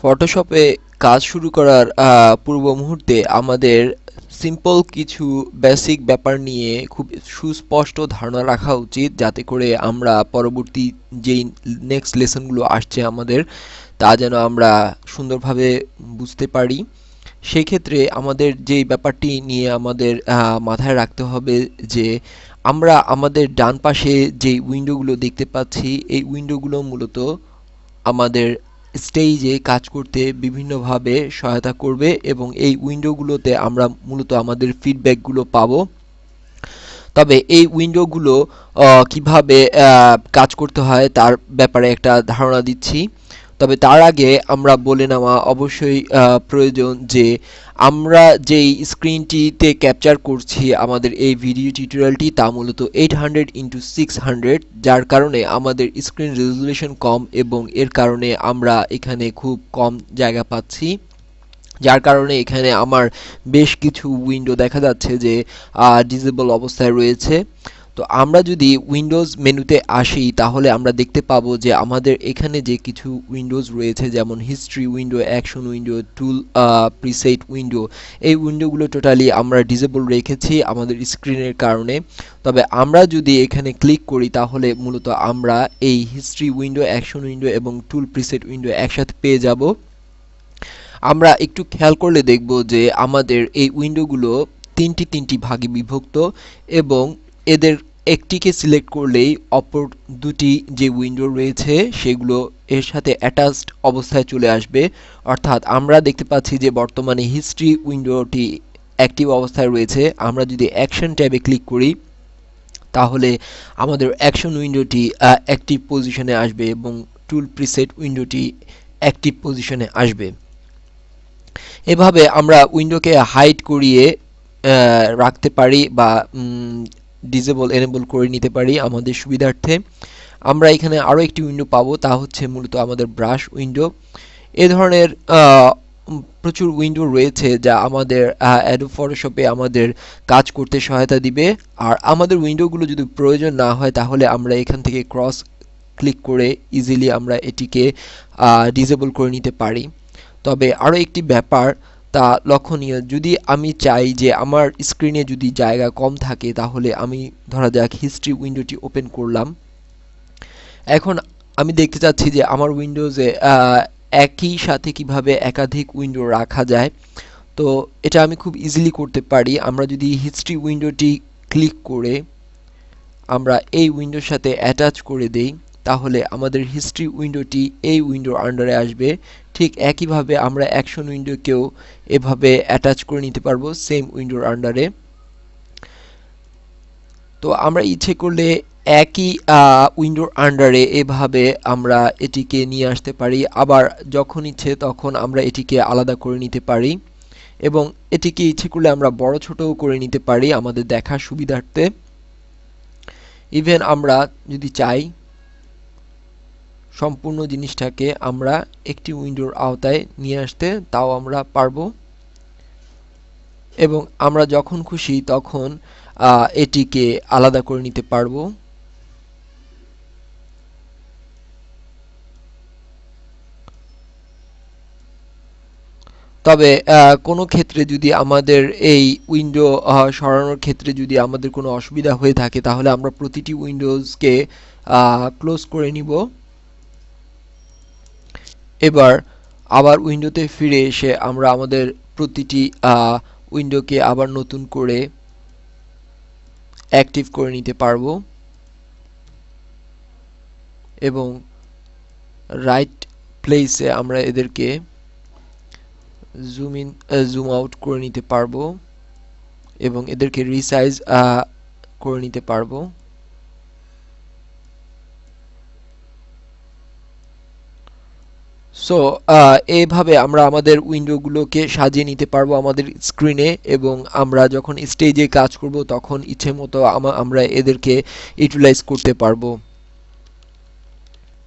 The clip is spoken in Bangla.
ফটোশপে কাজ শুরু করার পূর্ব মুহূর্তে আমাদের সিম্পল কিছু বেসিক ব্যাপার নিয়ে খুব সুস্পষ্ট ধারণা রাখা উচিত, যাতে করে আমরা পরবর্তী যেই নেক্সট লেসনগুলো আসছে আমাদের, তা যেন আমরা সুন্দরভাবে বুঝতে পারি। সেই ক্ষেত্রে আমাদের যেই ব্যাপারটি নিয়ে আমাদের মাথায় রাখতে হবে যে আমরা আমাদের ডান পাশে যেই উইন্ডোগুলো দেখতে পাচ্ছি, এই উইন্ডোগুলো মূলত আমাদের স্টেজে কাজ করতে বিভিন্নভাবে সহায়তা করবে, এবং এই উইন্ডোগুলোতে আমরা মূলত আমাদের ফিডব্যাকগুলো পাবো। তবে এই উইন্ডোগুলো কিভাবে কাজ করতে হয় তার ব্যাপারে একটা ধারণা দিচ্ছি। তবে তার আগে আমরা বলে নেওয়া অবশ্যই প্রয়োজন যে আমরা যেই স্ক্রিনটিতে ক্যাপচার করছি আমাদের এই ভিডিও টিউটোরিয়ালটি, তা মূলত 800x600, যার কারণে আমাদের স্ক্রিন রেজুলেশন কম এবং এর কারণে আমরা এখানে খুব কম জায়গা পাচ্ছি। যার কারণে এখানে আমার বেশ কিছু উইন্ডো দেখা যাচ্ছে যে ডিসেবল অবস্থায় রয়েছে। তো আমরা যদি উইন্ডোজ মেনুতে আসি তাহলে আমরা দেখতে পাবো যে আমাদের এখানে যে কিছু উইন্ডোজ রয়েছে, যেমন হিস্ট্রি উইন্ডো, অ্যাকশন উইন্ডো, টুল প্রিসেট উইন্ডো, এই উইন্ডোগুলো টোটালি আমরা ডিসেবল রেখেছি আমাদের স্ক্রিনের কারণে। তবে আমরা যদি এখানে ক্লিক করি তাহলে মূলত আমরা এই হিস্ট্রি উইন্ডো, অ্যাকশন উইন্ডো এবং টুল প্রিসেট উইন্ডো একসাথে পেয়ে যাব। আমরা একটু খেয়াল করলে দেখব যে আমাদের এই উইন্ডোগুলো তিনটি ভাগে বিভক্ত, এবং এদের একটিকে সিলেক্ট করলেই অপর দুটি যে উইন্ডো রয়েছে সেগুলো এর সাথে অ্যাটাচড অবস্থায় চলে আসবে। অর্থাৎ আমরা দেখতে পাচ্ছি যে বর্তমানে হিস্ট্রি উইন্ডোটি অ্যাক্টিভ অবস্থায় রয়েছে। আমরা যদি অ্যাকশন ট্যাবে ক্লিক করি তাহলে আমাদের অ্যাকশন উইন্ডোটি অ্যাক্টিভ পজিশনে আসবে এবং টুল প্রিসেট উইন্ডোটি অ্যাক্টিভ পজিশনে আসবে। এভাবে আমরা উইন্ডোকে হাইড করিয়ে রাখতে পারি বা ডিসেবল এনেবল করে নিতে পারি আমাদের সুবিধার্থে। আমরা এখানে আরও একটি উইন্ডো পাবো, তা হচ্ছে মূলত আমাদের ব্রাশ উইন্ডো। এ ধরনের প্রচুর উইন্ডো রয়েছে যা আমাদের অ্যাডোব ফটোশপে আমাদের কাজ করতে সহায়তা দিবে। আর আমাদের উইন্ডোগুলো যদি প্রয়োজন না হয় তাহলে আমরা এখান থেকে ক্রস ক্লিক করে ইজিলি আমরা এটিকে ডিসেবল করে নিতে পারি। তবে আরও একটি ব্যাপার তা লক্ষণীয়, যদি আমি চাই যে আমার স্ক্রিনে যদি জায়গা কম থাকে তাহলে আমি ধরা যাক হিস্ট্রি উইন্ডোটি ওপেন করলাম। এখন আমি দেখতে চাচ্ছি যে আমার উইন্ডোজে একই সাথে কিভাবে একাধিক উইন্ডো রাখা যায়। তো এটা আমি খুব ইজিলি করতে পারি। আমরা যদি হিস্ট্রি উইন্ডোটি ক্লিক করে আমরা এই উইন্ডোর সাথে অ্যাটাচ করে দেই তাহলে আমাদের হিস্ট্রি উইন্ডোটি এই উইন্ডোর আন্ডারে আসবে। ঠিক একইভাবে আমরা অ্যাকশন উইন্ডোকেও এভাবে অ্যাটাচ করে নিতে পারবো সেম উইন্ডোর আন্ডারে। তো আমরা ইচ্ছে করলে একই উইন্ডোর আন্ডারে এভাবে আমরা এটিকে নিয়ে আসতে পারি, আবার যখন ইচ্ছে তখন আমরা এটিকে আলাদা করে নিতে পারি, এবং এটিকে ইচ্ছে করলে আমরা বড় ছোটও করে নিতে পারি আমাদের দেখার সুবিধার্থে। ইভেন আমরা যদি চাই সম্পূর্ণ জিনিসটাকে আমরা একটি উইন্ডোর আওতায় নিয়ে আসতে, তাও আমরা পারবো, এবং আমরা যখন খুশি তখন এটিকে আলাদা করে নিতে পারবো। তবে কোনো ক্ষেত্রে যদি আমাদের এই উইন্ডো সরানোর ক্ষেত্রে যদি আমাদের কোনো অসুবিধা হয়ে থাকে তাহলে আমরা প্রতিটি উইন্ডোজকে ক্লোজ করে নিব। এবার আবার উইন্ডোতে ফিরে এসে আমরা আমাদের প্রতিটি উইন্ডোকে আবার নতুন করে অ্যাক্টিভ করে নিতে পারবো, এবং রাইট প্লেসে আমরা এদেরকে জুম ইন জুম আউট করে নিতে পারবো এবং এদেরকে রিসাইজ করে নিতে পারবো। সো এইভাবে আমরা আমাদের উইন্ডোগুলোকে সাজিয়ে নিতে পারবো আমাদের স্ক্রিনে, এবং আমরা যখন স্টেজে কাজ করব তখন ইচ্ছে মতো আমরা এদেরকে ইউটিলাইজ করতে পারবো।